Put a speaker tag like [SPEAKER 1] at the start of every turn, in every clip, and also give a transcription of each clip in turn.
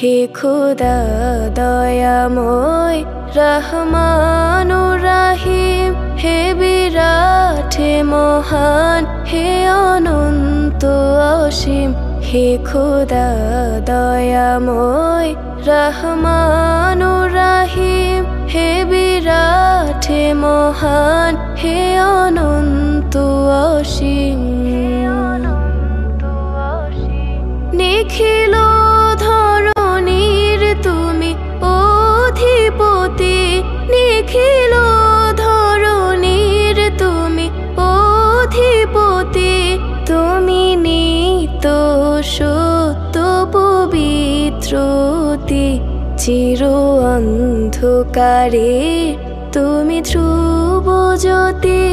[SPEAKER 1] হে খোদা দয়াময় রহমানুর রাহিম, হে বিরাট হে মহান হে অনন্ত অসীম। হে খোদা দয়াময় রহমানুর রাহিম, হে বিরাট হে মহান হে অনন্ত অসীম। নিখিল ধরণীর তুমি অধিপতি, নিখিল ধরণীর তুমি অধিপতি। তুমি নিত্য সত্য পবিত্রতি, চির অন্ধকারে তুমি ধ্রুব জ্যোতি।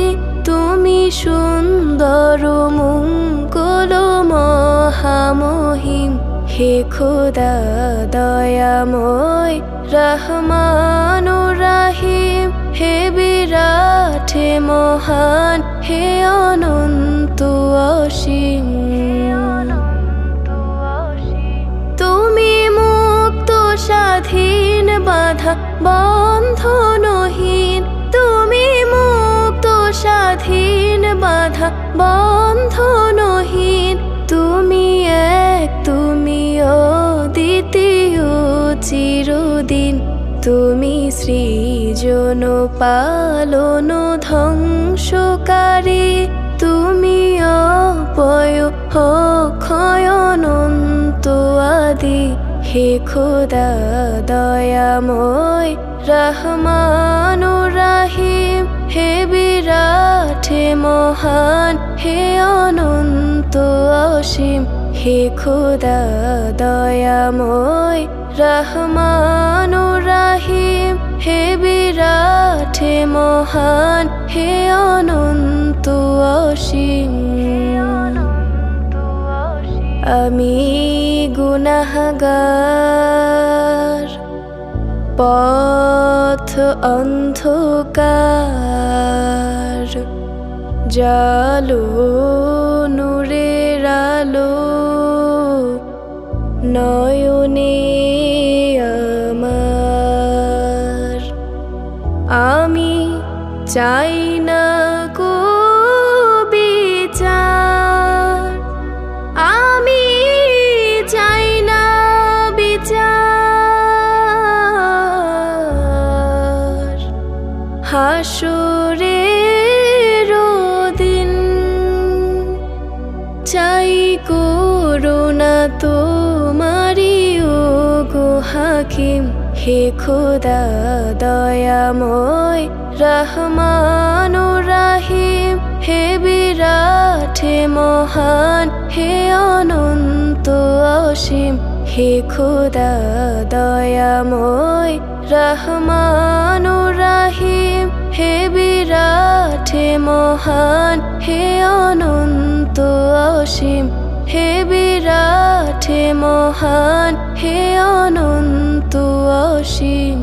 [SPEAKER 1] তুমি সুন্দর মঙ্গল মহামহিম, হে খোদা দয়াময় রহমানুর রাহিম, হে বিরাট হে মহান হে অনন্ত অসীম। তুমি মুক্ত স্বাধীন বাধা বন্ধনহীন, তুমি মুক্ত স্বাধীন বাধা বন্ধনহীন। তুমি এক, তুমি অদ্বিতীয় চিরদিন। তুমি সৃজন পালন ধ্বংসকারী, তুমি অপয় অক্ষয় অনন্ত আদি। হে খোদা দয়াময় রহমানুর রাহিম, হে বিরাট হে মহান হে অনন্ত অসীম। হে খোদা দয়াময় রহমানুর রাহিম, হে বিরাট হে মহান হে অনন্ত অসীম। আমি গুনাহগার, পথ অন্ধকার, জালো নূরের আলো নয়নে আমার। আমি চাই না কো বিচার, আমি চাই না বিচার। হাসরের দিন চাই করুণা তোমারি ও গো হাকিম। হে খোদা দয়াময় রহমানুর রাহিম, হে বিরাট হে মহান হে অনন্ত অসীম। হে খোদা দয়াময় রহমানুর রাহিম, হে বিরাট হে মহান হে অনন্ত অসীম। হে বিরাট হে মহান হে অনন্ত অসীম।